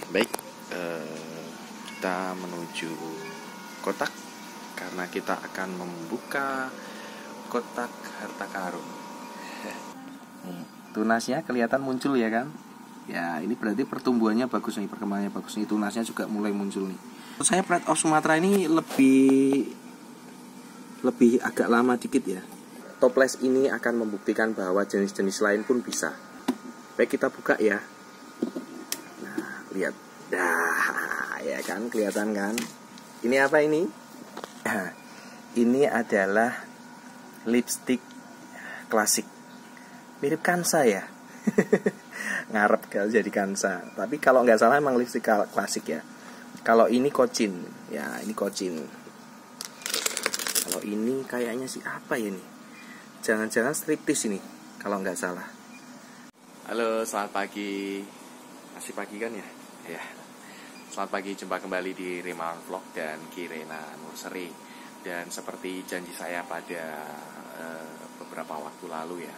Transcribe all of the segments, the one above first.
Baik, kita menuju kotak karena kita akan membuka kotak harta karun. Tunasnya kelihatan muncul ya kan? Ya, ini berarti pertumbuhannya bagus nih, perkembangannya bagus nih. Tunasnya juga mulai muncul nih. Menurut saya Pride of Sumatra ini lebih agak lama dikit ya. Toples ini akan membuktikan bahwa jenis-jenis lain pun bisa. Baik, kita buka ya. Nah, lihat. Dah, ya kan, kelihatan kan? Ini apa ini? Ini adalah lipstick klasik. Mirip Kansa ya. Ngarep kalau jadi Kansa. Tapi kalau nggak salah emang lipstick klasik ya. Kalau ini Kocin. Ya, ini Kocin. Kalau ini kayaknya sih apa ya nih? Jangan-jangan striptis ini kalau nggak salah. Halo, selamat pagi. Masih pagi kan ya? Ya. Selamat pagi, jumpa kembali di Remawan Vlog dan Kirena Nursery. Dan seperti janji saya pada beberapa waktu lalu ya,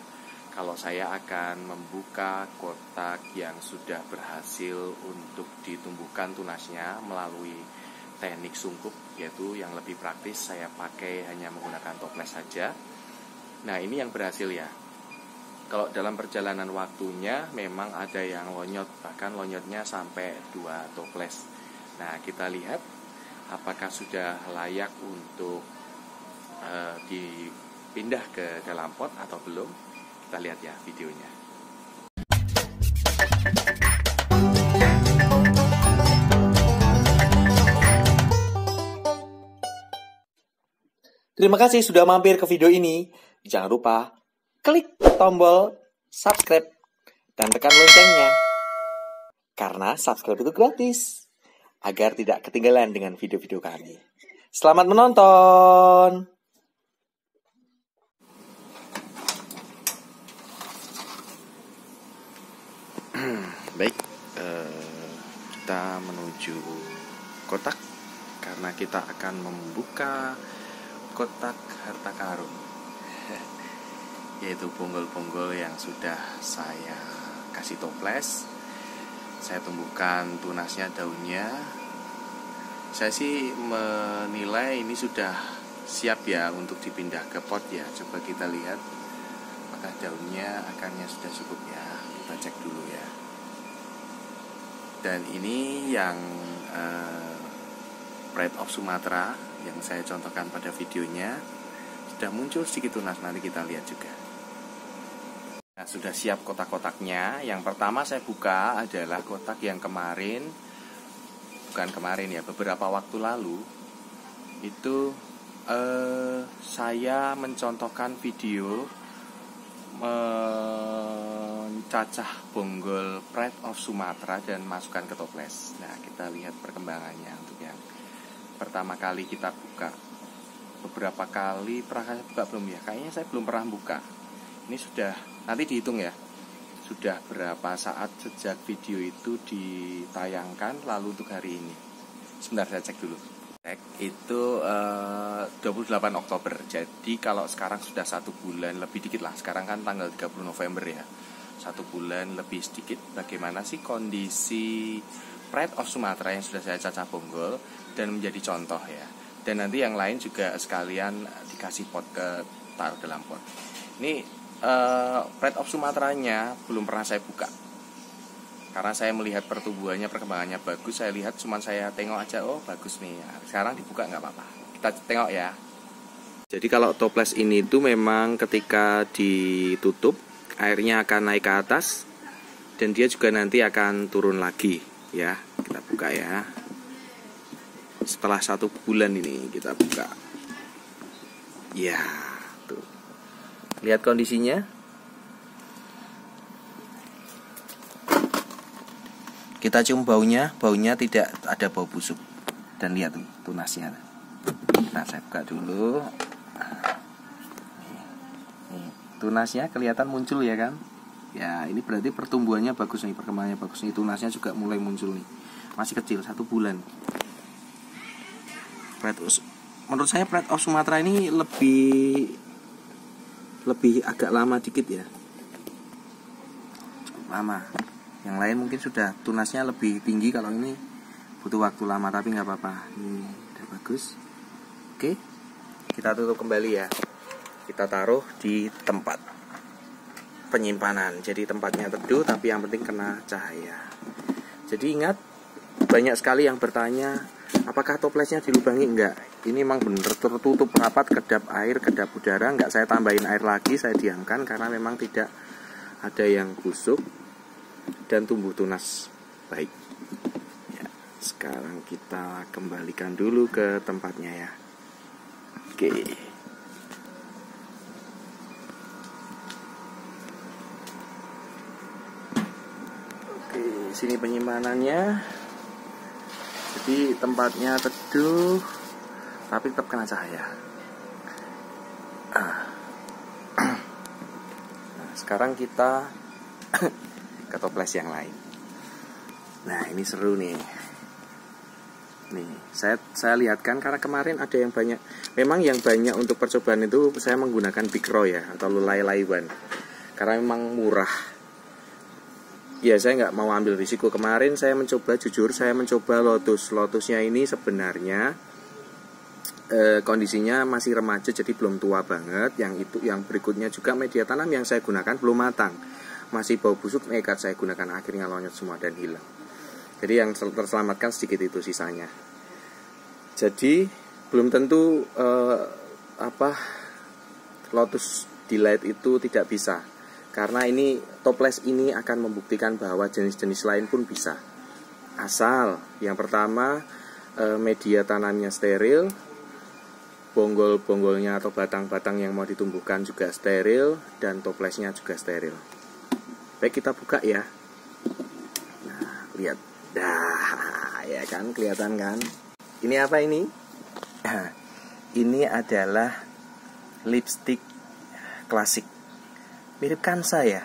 kalau saya akan membuka kotak yang sudah berhasil untuk ditumbuhkan tunasnya melalui teknik sungkup, yaitu yang lebih praktis, saya pakai hanya menggunakan toples saja. Nah, ini yang berhasil ya. Kalau dalam perjalanan waktunya memang ada yang lonyot, bahkan lonyotnya sampai 2 toples. Nah, kita lihat apakah sudah layak untuk dipindah ke dalam pot atau belum. Kita lihat ya videonya. Terima kasih sudah mampir ke video ini. Jangan lupa klik tombol subscribe dan tekan loncengnya. Karena subscribe itu gratis, agar tidak ketinggalan dengan video-video kami. Selamat menonton. Baik, kita menuju kotak karena kita akan membuka kotak harta karun, yaitu bonggol-bonggol yang sudah saya kasih toples. Saya tumbuhkan tunasnya, daunnya. Saya sih menilai ini sudah siap ya untuk dipindah ke pot ya. Coba kita lihat apakah daunnya, akarnya sudah cukup ya. Kita cek dulu ya. Dan ini yang Pride of Sumatra yang saya contohkan pada videonya, sudah muncul sedikit tunas, nanti kita lihat juga. Nah, sudah siap kotak-kotaknya. Yang pertama saya buka adalah kotak yang beberapa waktu lalu itu saya mencontohkan video mencacah bonggol Pride of Sumatra dan masukkan ke toples. Nah, kita lihat perkembangannya untuk yang pertama kali kita buka. Beberapa kali pernah saya buka belum ya? Kayaknya saya belum pernah buka. Ini sudah, nanti dihitung ya, sudah berapa saat sejak video itu ditayangkan lalu untuk hari ini. Sebentar, saya cek dulu. Itu 28 Oktober. Jadi kalau sekarang sudah 1 bulan lebih dikit lah. Sekarang kan tanggal 30 November ya. 1 bulan lebih sedikit. Bagaimana sih kondisi Pride of Sumatra yang sudah saya cacah bonggol dan menjadi contoh ya. Dan nanti yang lain juga sekalian dikasih pot taruh dalam pot. Ini Pride of Sumatranya belum pernah saya buka. Karena saya melihat pertumbuhannya, perkembangannya bagus. Saya lihat, cuman saya tengok aja, oh bagus nih. Sekarang dibuka nggak apa-apa. Kita tengok ya. Jadi kalau toples ini tuh memang ketika ditutup, airnya akan naik ke atas. Dan dia juga nanti akan turun lagi. Ya, kita buka ya. Setelah 1 bulan ini kita buka. Ya, tuh. Lihat kondisinya. Kita cium baunya tidak ada bau busuk. Dan lihat tuh tunasnya. Nah, saya buka dulu. Nih, tunasnya kelihatan muncul ya kan? Ya, ini berarti pertumbuhannya bagus nih, perkembangannya bagus nih. Tunasnya juga mulai muncul nih. Masih kecil, 1 bulan. Menurut saya Pride of Sumatra ini lebih agak lama dikit ya. Cukup lama. Yang lain mungkin sudah tunasnya lebih tinggi, kalau ini butuh waktu lama, tapi nggak apa-apa. Ini udah bagus. Oke, kita tutup kembali ya. Kita taruh di tempat penyimpanan. Jadi tempatnya teduh, tapi yang penting kena cahaya. Jadi ingat, banyak sekali yang bertanya, apakah toplesnya dilubangi? Enggak. Ini memang benar tertutup rapat, kedap air, kedap udara. Enggak saya tambahin air lagi, saya diamkan karena memang tidak ada yang busuk dan tumbuh tunas baik. Ya, sekarang kita kembalikan dulu ke tempatnya ya. Oke. Oke, sini penyimpanannya. Jadi tempatnya teduh, tapi tetap kena cahaya. Nah, sekarang kita ke toples yang lain. Nah, ini seru nih. Nih, saya lihatkan karena kemarin ada yang banyak. Memang yang banyak untuk percobaan itu saya menggunakan Big Roy ya, atau Laiwan. Karena memang murah. Ya, saya nggak mau ambil risiko. Kemarin saya mencoba, jujur saya mencoba Lotus. Lotusnya ini sebenarnya kondisinya masih remaja, jadi belum tua banget. Yang berikutnya juga media tanam yang saya gunakan belum matang, masih bau busuk, nekat saya gunakan, akhirnya lonyot semua dan hilang. Jadi yang terselamatkan sedikit itu sisanya. Jadi belum tentu Lotus Delight itu tidak bisa. Karena ini toples ini akan membuktikan bahwa jenis-jenis lain pun bisa. Asal yang pertama media tanamnya steril, bonggol-bonggolnya atau batang-batang yang mau ditumbuhkan juga steril, dan toplesnya juga steril. Baik, kita buka ya. Nah, lihat. Dah, ya kan, kelihatan kan? Ini apa ini? Ini adalah lipstick klasik. Mirip Kansa ya.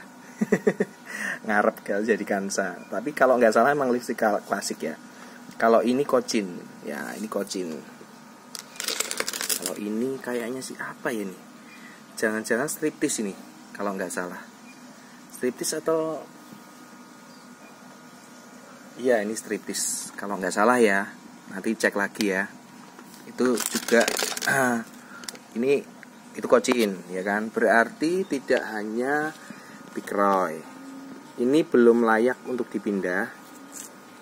Ngarep kalau jadi Kansa. Tapi kalau nggak salah emang lipstick klasik ya. Kalau ini Kocin. Ya, ini Kocin. Kalau ini kayaknya sih apa ya nih? Jangan-jangan striptis ini, kalau nggak salah. Striptis atau... Iya, ini striptis. Kalau nggak salah ya. Nanti cek lagi ya. Itu juga... ini... Itu Kocin, ya kan? Berarti tidak hanya Big Roy. Ini belum layak untuk dipindah.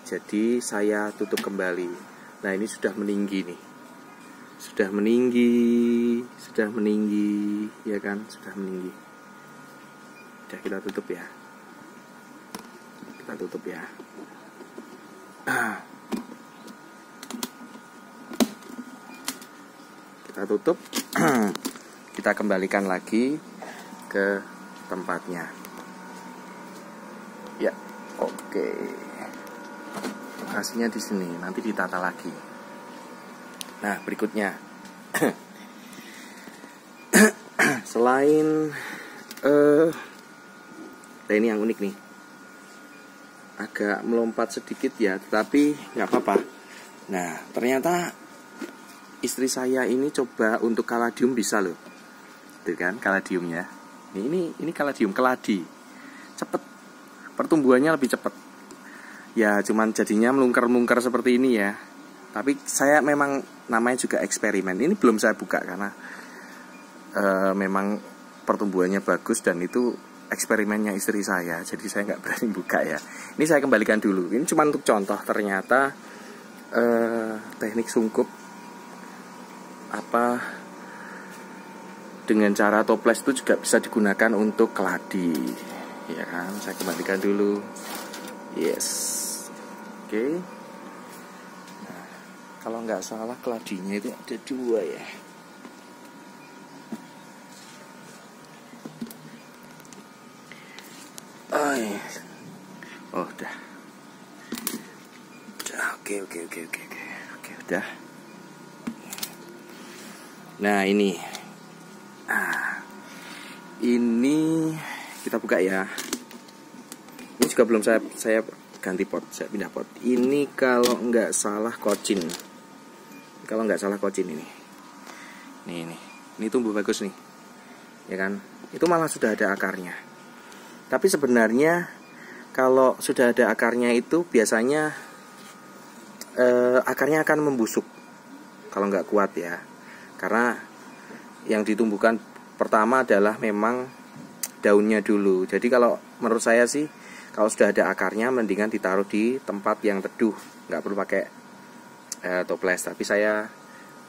Jadi saya tutup kembali. Nah, ini sudah meninggi nih. Sudah meninggi, ya kan? Sudah meninggi. Sudah, kita tutup ya. Kita tutup ya. Kita tutup. Kita kembalikan lagi ke tempatnya. Ya, oke. Lokasinya di sini, nanti ditata lagi. Nah, berikutnya. Selain ini yang unik nih. Agak melompat sedikit ya, tetapi nggak apa-apa. Nah, ternyata istri saya ini coba untuk kaladium bisa loh. Tuh kan kaladiumnya. Ini kaladium keladi. Cepet. Pertumbuhannya lebih cepat. Ya, cuman jadinya melungker-melungker seperti ini ya. Tapi saya memang namanya juga eksperimen. Ini belum saya buka karena memang pertumbuhannya bagus dan itu eksperimennya istri saya. Jadi saya nggak berani buka ya. Ini saya kembalikan dulu. Ini cuma untuk contoh, ternyata teknik sungkup dengan cara toples itu juga bisa digunakan untuk keladi, ya kan? Saya kembalikan dulu. Yes, oke. Nah, kalau nggak salah keladinya itu ada 2 ya. Oh, udah. Oke, udah. Nah, ini kita buka ya. Ini juga belum saya ganti pot, saya pindah pot. Ini kalau nggak salah Kocin. Ini. Ini tumbuh bagus nih. Ya kan? Itu malah sudah ada akarnya. Tapi sebenarnya kalau sudah ada akarnya itu biasanya akarnya akan membusuk kalau nggak kuat ya. Karena yang ditumbuhkan pertama adalah memang daunnya dulu. Jadi kalau menurut saya sih, kalau sudah ada akarnya mendingan ditaruh di tempat yang teduh, nggak perlu pakai toples. Tapi saya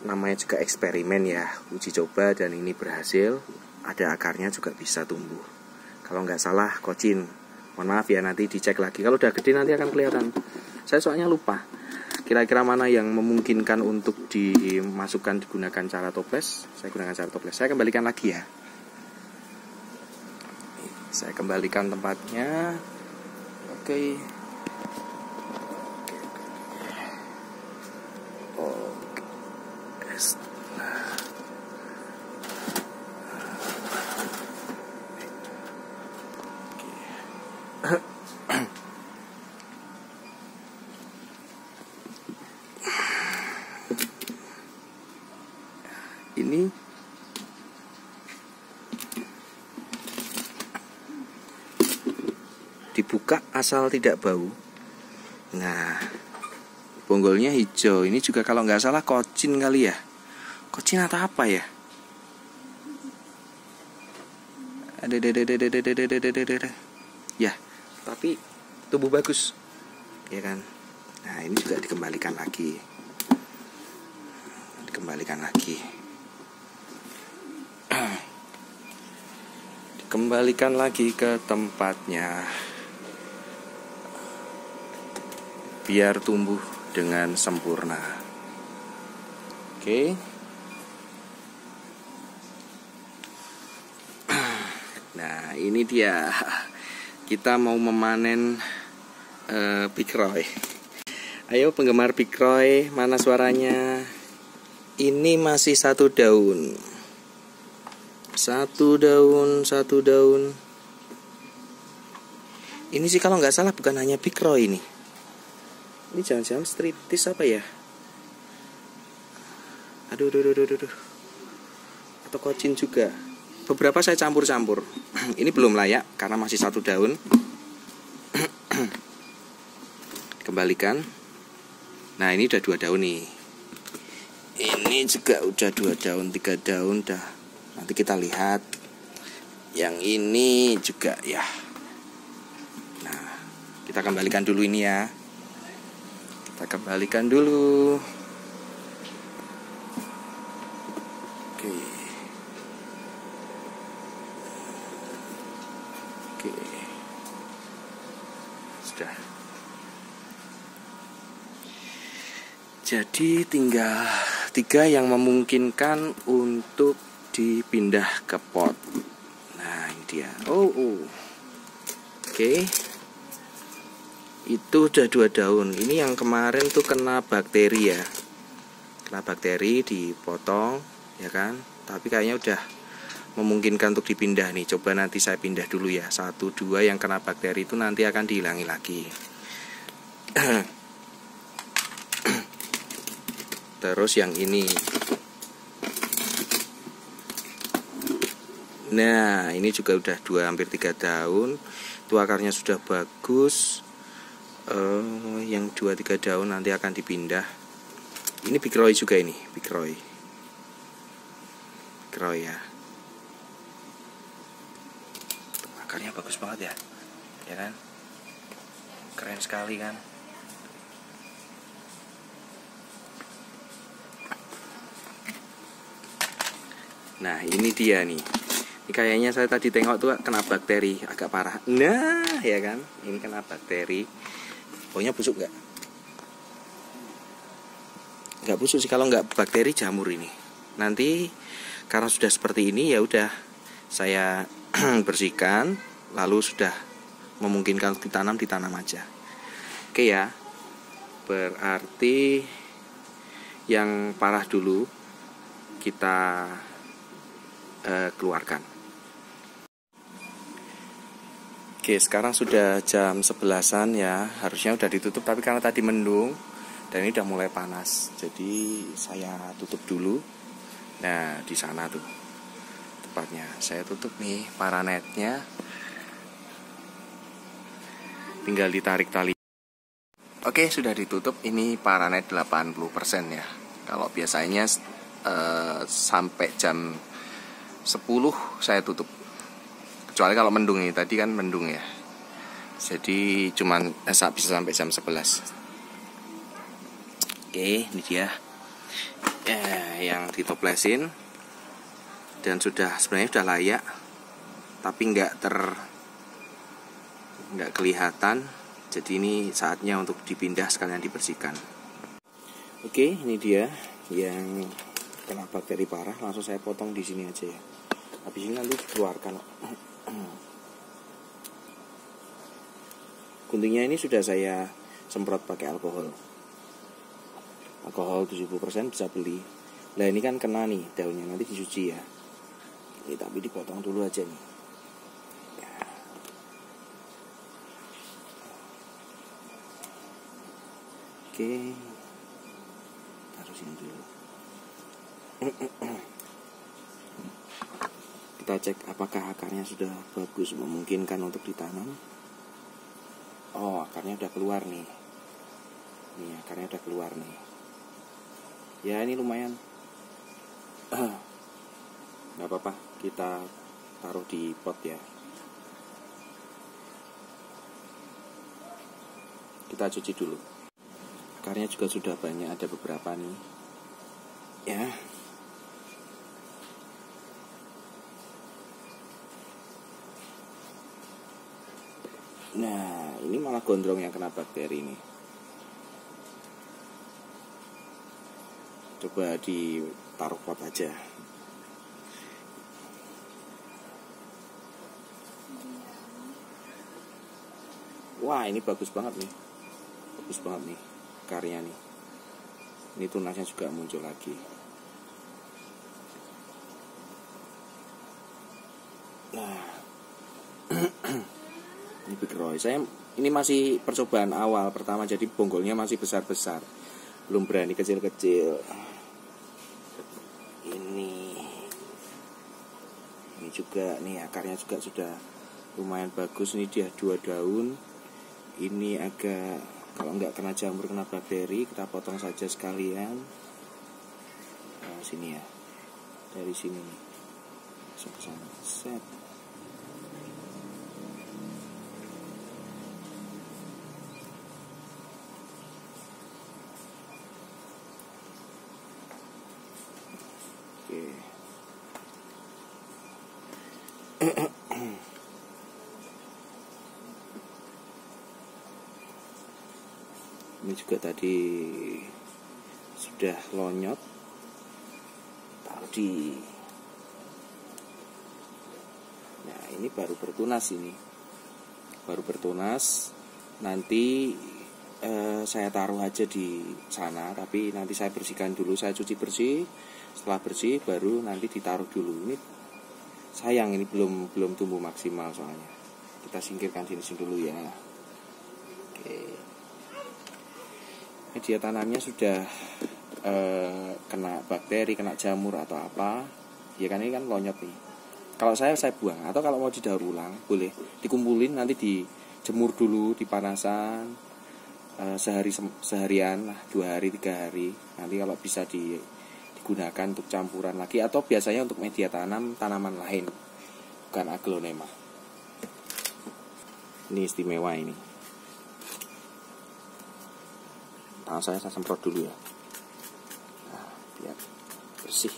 namanya juga eksperimen ya, uji coba, dan ini berhasil. Ada akarnya juga bisa tumbuh. Kalau nggak salah kocin, mohon maaf ya, nanti dicek lagi. Kalau udah gede nanti akan kelihatan. Saya soalnya lupa kira-kira mana yang memungkinkan untuk dimasukkan, digunakan cara toples. Saya gunakan cara toples. Saya kembalikan lagi ya. Saya kembalikan tempatnya. Oke. Ini dibuka asal tidak bau. Nah, bonggolnya hijau. Ini juga kalau nggak salah kocin kali ya. Kocin atau apa ya? Ada. Ya, tapi tumbuh bagus, ya kan? Nah, ini juga dikembalikan lagi. Dikembalikan lagi ke tempatnya, biar tumbuh dengan sempurna. Oke. Nah, ini dia. Kita mau memanen pikroy. Ayo penggemar pikroy, mana suaranya? Ini masih satu daun. Satu daun. Ini sih kalau nggak salah bukan hanya pikroy ini. Ini jangan-jangan stritis apa ya? Aduh. Atau kocin juga. Beberapa saya campur-campur. Ini belum layak karena masih satu daun. Kembalikan. Nah, ini udah 2 daun nih. Ini juga udah 2 daun, 3 daun dah. Nanti kita lihat. Yang ini juga ya. Nah, kita kembalikan dulu ini ya. Kita kembalikan dulu. Oke. Sudah. Jadi tinggal 3 yang memungkinkan untuk dipindah ke pot. Nah, ini dia. Oke. Itu udah 2 daun. Ini yang kemarin tuh kena bakteri ya. Kena bakteri, dipotong, ya kan? Tapi kayaknya udah memungkinkan untuk dipindah nih. Coba nanti saya pindah dulu ya. 1, 2 yang kena bakteri itu nanti akan dihilangi lagi. Terus yang ini. Nah, ini juga udah 2 hampir 3 daun. Itu akarnya sudah bagus. Yang 2-3 daun nanti akan dipindah. Ini pikroy juga ini, pikroy ya. Akarnya bagus banget ya. Ya kan? Keren sekali kan? Nah, ini dia nih. Ini kayaknya saya tadi tengok tuh kena bakteri agak parah. Nah, ya kan? Ini kena bakteri. Pokoknya busuk nggak? Nggak busuk sih, kalau nggak bakteri jamur ini. Nanti karena sudah seperti ini ya udah saya bersihkan, lalu sudah memungkinkan ditanam aja. Oke ya. Berarti yang parah dulu kita keluarkan. Oke, sekarang sudah jam 11-an ya. Harusnya udah ditutup, tapi karena tadi mendung dan ini udah mulai panas, jadi saya tutup dulu. Nah, di sana tuh tempatnya. Saya tutup nih paranetnya. tinggal ditarik tali. Oke, sudah ditutup. Ini paranet 80% ya. Kalau biasanya sampai jam 10 saya tutup. Kecuali kalau mendung ini, tadi kan mendung ya. Jadi cuman bisa sampai jam 11. Oke, ini dia yang ditoplesin dan sebenarnya sudah layak, tapi nggak kelihatan. Jadi ini saatnya untuk dipindah sekalian dibersihkan. Oke, ini dia yang kena bakteri parah. Langsung saya potong di sini aja ya. Habis ini nanti dikeluarkan. Guntingnya ini sudah saya semprot pakai alkohol 70% bisa beli. Nah ini kan kena nih daunnya, nanti dicuci ya. Ini tapi dipotong dulu aja nih ya. Oke, taruh sini dulu. Kita cek apakah akarnya sudah bagus, memungkinkan untuk ditanam. Oh, akarnya udah keluar nih. Nih, akarnya udah keluar nih. Ya, ini lumayan. Nggak apa-apa, kita taruh di pot ya. Kita cuci dulu. Akarnya juga sudah banyak, ada beberapa nih. Ya. Nah, ini malah gondrong yang kena bakteri nih. Coba ditaruh pot aja. Wah, ini bagus banget nih. Bagus banget nih karya nih. Ini tunasnya juga muncul lagi. Nah, ini Big Roy. Ini masih percobaan awal pertama, jadi bonggolnya masih besar-besar. Belum berani kecil-kecil. Ini juga nih akarnya juga sudah lumayan bagus. Ini dia 2 daun. Ini agak, kalau nggak kena jamur, kena bakteri, kita potong saja sekalian. Nah, sini ya. Dari sini nih. Masuk ke sana. Set. Oke. Ini juga tadi sudah lonyot. Taruh di. Nah, ini baru bertunas ini. Baru bertunas. Nanti saya taruh aja di sana, tapi nanti saya bersihkan dulu, saya cuci bersih. Setelah bersih baru nanti ditaruh dulu. Ini sayang, ini belum tumbuh maksimal soalnya. Kita singkirkan sini dulu ya. Oke. Media tanamnya sudah kena bakteri, kena jamur atau apa. Ya kan, ini kan lonyot nih. Kalau saya buang, atau kalau mau didaur ulang boleh dikumpulin, nanti dijemur dulu di panasan seharian lah, 2 hari 3 hari. Nanti kalau bisa digunakan untuk campuran lagi, atau biasanya untuk media tanaman lain, bukan aglonema. Ini istimewa ini. Tangan saya semprot dulu ya. Nah, biar bersih.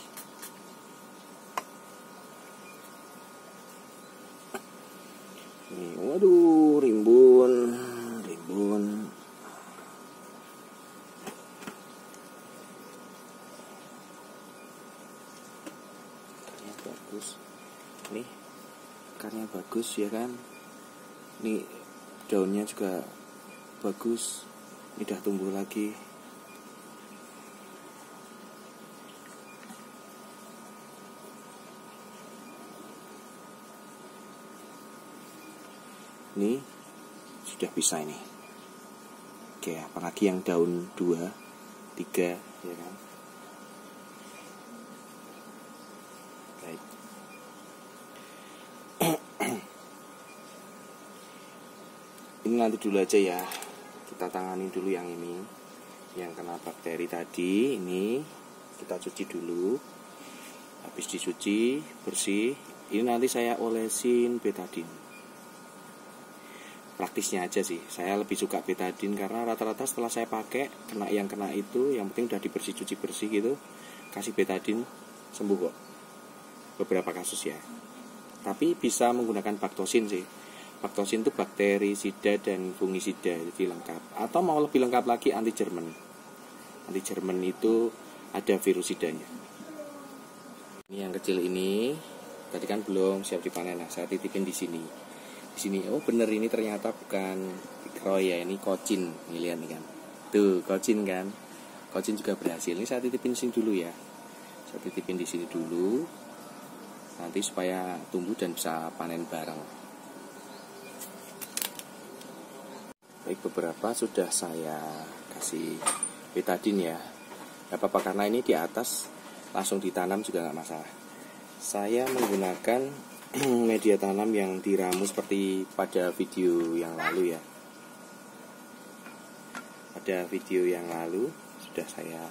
Ini, waduh, rimbun. Akarnya bagus. Nih, akarnya bagus ya kan. Ini daunnya juga bagus. Ini udah tumbuh lagi. Ini sudah bisa ini. Oke, apalagi yang daun 2, 3 ya kan. Baik. Ini nanti dulu aja ya, kita tangani dulu yang ini, yang kena bakteri tadi. Ini kita cuci dulu. Habis dicuci bersih, ini nanti saya olesin betadine. Praktisnya aja sih, saya lebih suka betadine karena rata-rata setelah saya pakai yang kena itu, yang penting udah cuci bersih gitu, kasih betadine sembuh kok. Beberapa kasus ya. Tapi bisa menggunakan baktosin sih. Baktosin itu bakterisida dan fungisida, jadi lengkap. Atau mau lebih lengkap lagi anti Jerman. Anti Jerman itu ada virusidanya. Ini yang kecil ini, tadi kan belum siap dipanen. Nah, saya titipin di sini. Di sini, oh bener ini ternyata bukan Bikroy ya, ini kocin. Nih lihat nih kan. Tuh, kocin kan. Kocin juga berhasil. Ini saya titipin di sini dulu ya. Saya titipin di sini dulu. Nanti supaya tumbuh dan bisa panen bareng. Baik, beberapa sudah saya kasih betadine ya. Gak apa-apa karena ini di atas langsung ditanam juga gak masalah. Saya menggunakan media tanam yang diramu seperti pada video yang lalu ya. Pada video yang lalu sudah saya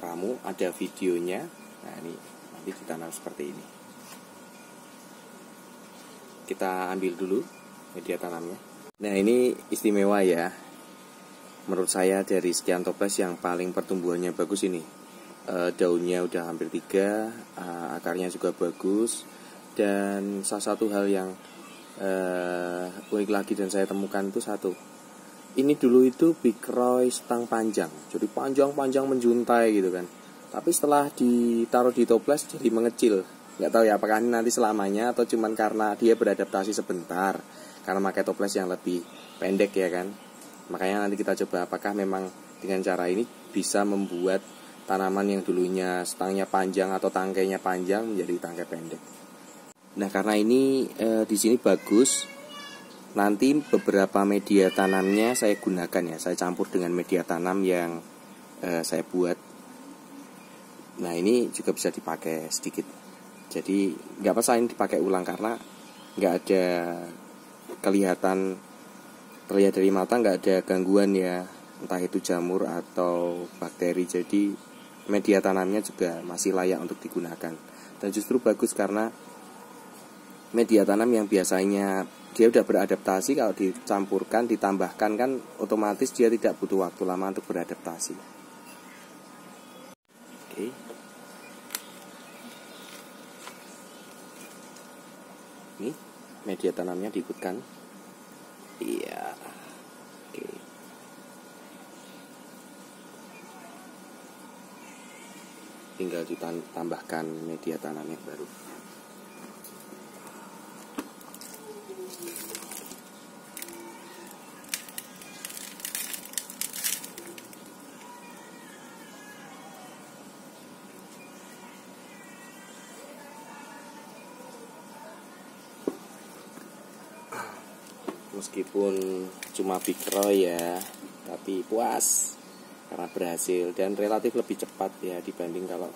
ramu, ada videonya. Nah ini nanti ditanam seperti ini. Kita ambil dulu media tanamnya. Nah ini istimewa ya. Menurut saya dari sekian toples yang paling pertumbuhannya bagus ini. Daunnya udah hampir 3, akarnya juga bagus. Dan salah satu hal yang unik lagi dan saya temukan itu satu. Ini dulu itu Bikroy stang panjang. Jadi panjang-panjang menjuntai gitu kan. Tapi setelah ditaruh di toples jadi mengecil. Nggak tahu ya apakah ini nanti selamanya atau cuman karena dia beradaptasi sebentar. Karena pakai toples yang lebih pendek ya kan. Makanya nanti kita coba apakah memang dengan cara ini bisa membuat tanaman yang dulunya stangnya panjang atau tangkainya panjang menjadi tangkai pendek. Nah karena ini di sini bagus. Nanti beberapa media tanamnya saya gunakan ya. Saya campur dengan media tanam yang saya buat. Nah ini juga bisa dipakai sedikit. Jadi nggak apa-apa ini dipakai ulang karena nggak ada terlihat dari mata nggak ada gangguan ya, entah itu jamur atau bakteri. Jadi media tanamnya juga masih layak untuk digunakan. Dan justru bagus karena media tanam yang biasanya dia udah beradaptasi, kalau dicampurkan, ditambahkan kan otomatis dia tidak butuh waktu lama untuk beradaptasi. Oke. Ini media tanamnya diikutkan. Iya. Oke. Tinggal ditambahkan media tanam yang baru. Meskipun cuma Bikroy ya, tapi puas karena berhasil dan relatif lebih cepat ya dibanding kalau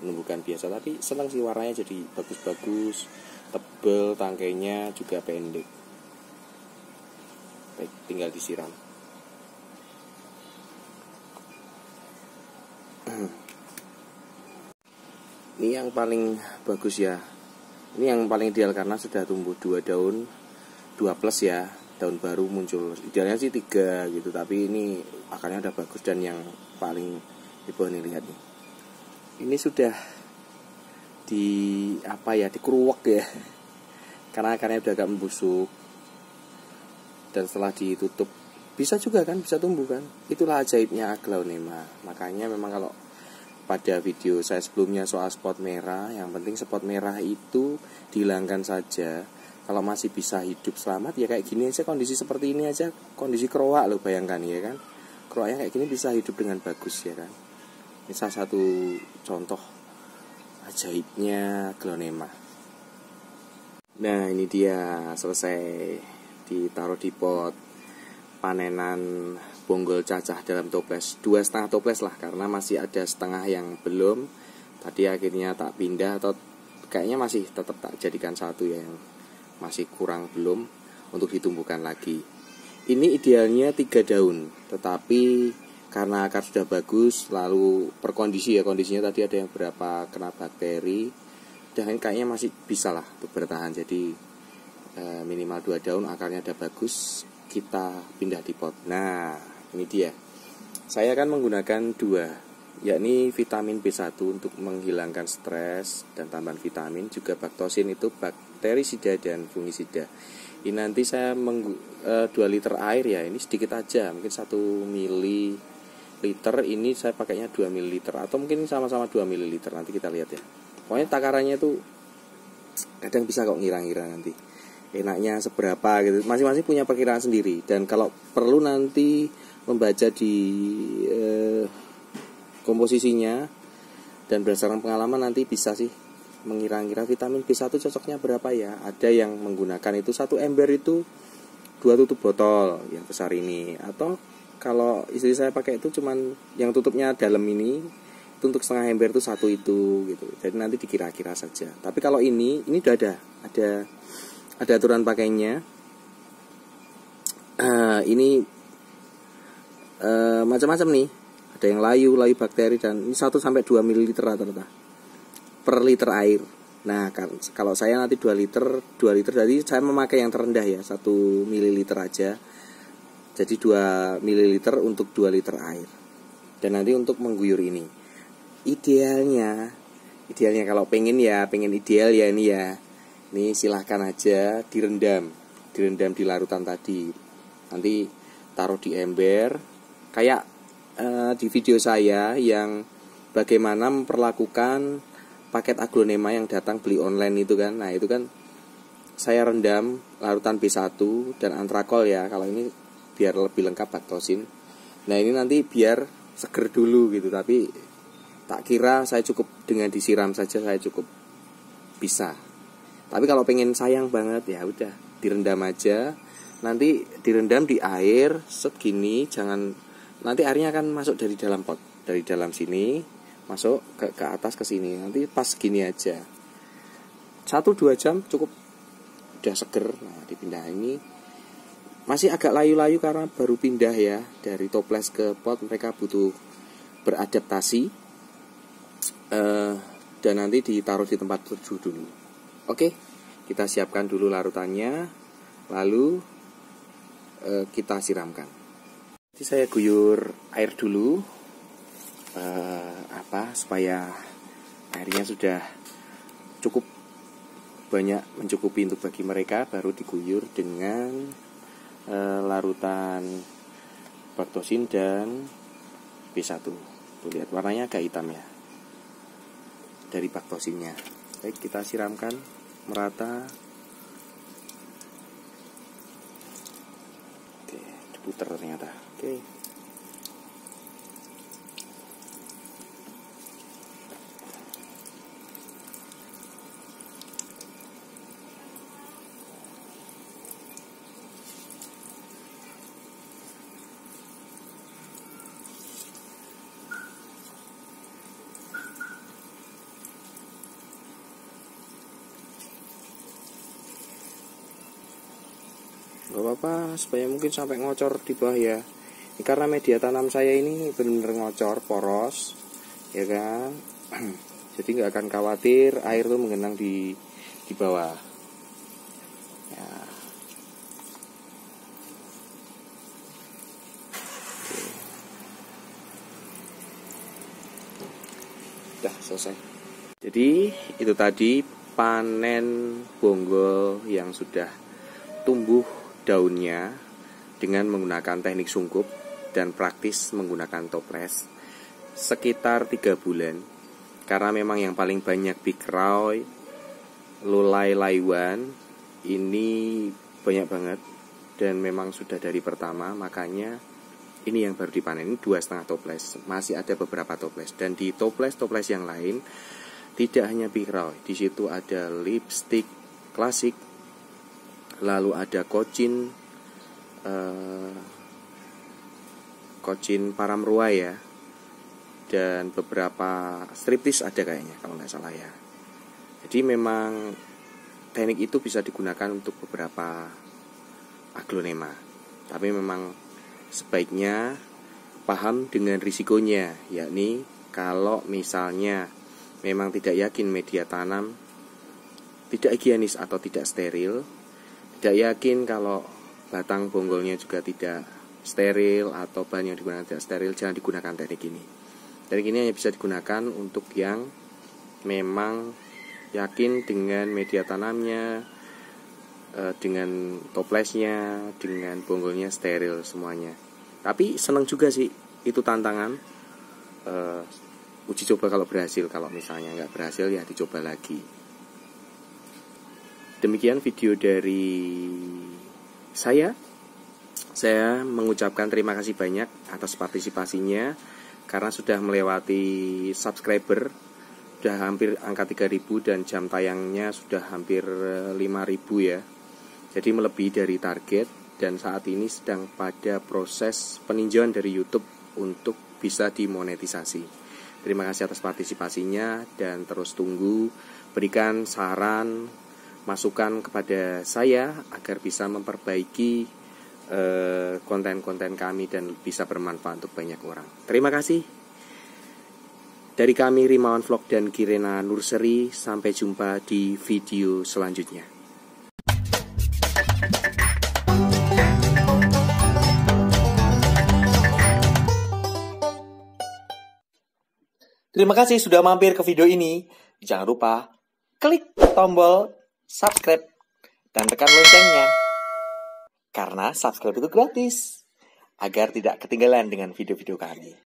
menumbuhkan biasa. Tapi senang sih warnanya jadi bagus-bagus, tebel, tangkainya juga pendek. Baik, tinggal disiram. Ini yang paling bagus ya. Ini yang paling ideal karena sudah tumbuh 2 daun, 2 plus ya. Daun baru muncul, idealnya sih 3 gitu, tapi ini akarnya udah bagus. Dan yang paling heboh nih, lihat nih, ini sudah dikeruwek ya karena akarnya udah agak membusuk. Dan setelah ditutup bisa juga kan, bisa tumbuh kan. Itulah ajaibnya aglaonema. Makanya memang kalau pada video saya sebelumnya soal spot merah, yang penting spot merah itu dihilangkan saja. Kalau masih bisa hidup selamat ya kayak gini aja, kondisi seperti ini aja, kondisi keroak loh, bayangkan ya kan. Keroaknya kayak gini bisa hidup dengan bagus ya kan. Ini salah satu contoh ajaibnya aglaonema. Nah ini dia selesai ditaruh di pot panenan bonggol cacah dalam toples. 2,5 toples lah, karena masih ada setengah yang belum. Tadi akhirnya tak pindah, atau kayaknya masih tetap tak jadikan 1 ya, yang masih kurang belum untuk ditumbuhkan lagi. ini idealnya 3 daun, tetapi karena akar sudah bagus, lalu per kondisinya tadi ada yang berapa kena bakteri, dan kayaknya masih bisa lah untuk bertahan. Jadi minimal 2 daun, akarnya udah bagus, kita pindah di pot. Nah, ini dia. Saya akan menggunakan 2, yakni vitamin B1 untuk menghilangkan stres dan tambahan vitamin, juga baktosin itu bakterisida dan fungisida. Ini nanti saya 2 liter air ya, ini sedikit aja, mungkin 1 mililiter, ini saya pakainya 2 mililiter, atau mungkin sama-sama 2 mililiter, nanti kita lihat ya. Pokoknya takarannya tuh kadang bisa kok ngira-ngira nanti enaknya seberapa gitu, masing-masing punya perkiraan sendiri. Dan kalau perlu nanti membaca di komposisinya dan berdasarkan pengalaman nanti bisa sih mengira-ngira vitamin B1 cocoknya berapa ya. Ada yang menggunakan itu 1 ember itu 2 tutup botol yang besar ini, atau kalau istri saya pakai itu cuman yang tutupnya dalam ini, itu untuk setengah ember itu 1 itu gitu. Jadi nanti dikira-kira saja. Tapi kalau ini udah ada aturan pakainya. Ini macam-macam nih. Ada yang layu bakteri, dan ini 1 sampai 2 ml rata-rata per liter air. Nah, kalau saya nanti 2 liter jadi saya memakai yang terendah ya, 1 ml aja. Jadi 2 ml untuk 2 liter air. Dan nanti untuk mengguyur ini. Idealnya kalau pengen ideal ya ini ya. Ini silahkan aja direndam di larutan tadi. Nanti taruh di ember. Kayak di video saya yang bagaimana memperlakukan paket aglonema yang datang beli online itu kan. Nah itu kan saya rendam larutan B1 dan antrakol ya. Kalau ini biar lebih lengkap baktosin. Nah ini nanti biar seger dulu gitu. Tapi tak kira saya cukup dengan disiram saja saya cukup bisa. Tapi kalau pengen sayang banget ya udah direndam aja. Nanti direndam di air segini, jangan nanti airnya akan masuk dari dalam pot, dari dalam sini masuk ke atas ke sini. Nanti pas gini aja. 1-2 jam cukup udah seger. Nah, dipindah ini. Masih agak layu-layu karena baru pindah ya dari toples ke pot, mereka butuh beradaptasi. Dan nanti ditaruh di tempat teduh dulu. Oke, kita siapkan dulu larutannya, lalu kita siramkan. Jadi saya guyur air dulu, supaya airnya sudah cukup banyak mencukupi untuk bagi mereka, baru diguyur dengan larutan baktosin dan B1. Tuh lihat warnanya agak hitam ya dari baktosinnya. Baik, kita siramkan merata. Oke, diputer ternyata. Oke. Gak apa-apa, supaya mungkin sampai ngocor di bawah ya. Ini karena media tanam saya ini benar-benar ngocor, poros, ya kan. Jadi nggak akan khawatir air tuh menggenang di bawah. Ya. Oke. Udah selesai. Jadi itu tadi panen bonggol yang sudah tumbuh daunnya dengan menggunakan teknik sungkup dan praktis menggunakan toples sekitar 3 bulan. Karena memang yang paling banyak Big Roy, Lulai Laiwan ini banyak banget dan memang sudah dari pertama, makanya ini yang baru dipanen. Ini 2,5 toples, masih ada beberapa toples. Dan di toples yang lain tidak hanya Big Roy, di situ ada lipstick klasik, lalu ada kocin paramrua ya, dan beberapa striptis ada kayaknya kalau nggak salah ya. Jadi memang teknik itu bisa digunakan untuk beberapa aglonema. Tapi memang sebaiknya paham dengan risikonya, yakni kalau misalnya memang tidak yakin media tanam tidak higienis atau tidak steril, tidak yakin kalau batang bonggolnya juga tidak steril atau bahan yang digunakan tidak steril, jangan digunakan teknik ini. Teknik ini hanya bisa digunakan untuk yang memang yakin dengan media tanamnya, dengan toplesnya, dengan bonggolnya steril semuanya. Tapi senang juga sih, itu tantangan. Uji coba kalau berhasil, kalau misalnya nggak berhasil ya dicoba lagi. Demikian video dari saya. Saya mengucapkan terima kasih banyak atas partisipasinya, karena sudah melewati subscriber, sudah hampir angka 3.000 dan jam tayangnya sudah hampir 5.000 ya. Jadi melebihi dari target, dan saat ini sedang pada proses peninjauan dari YouTube untuk bisa dimonetisasi. Terima kasih atas partisipasinya, dan terus tunggu, berikan saran, masukan kepada saya agar bisa memperbaiki konten-konten kami dan bisa bermanfaat untuk banyak orang. Terima kasih. Dari kami Rimawan Vlog dan Kirena Nurseri, sampai jumpa di video selanjutnya. Terima kasih sudah mampir ke video ini. Jangan lupa klik tombol subscribe dan tekan loncengnya. Karena subscribe itu gratis, agar tidak ketinggalan dengan video-video kami.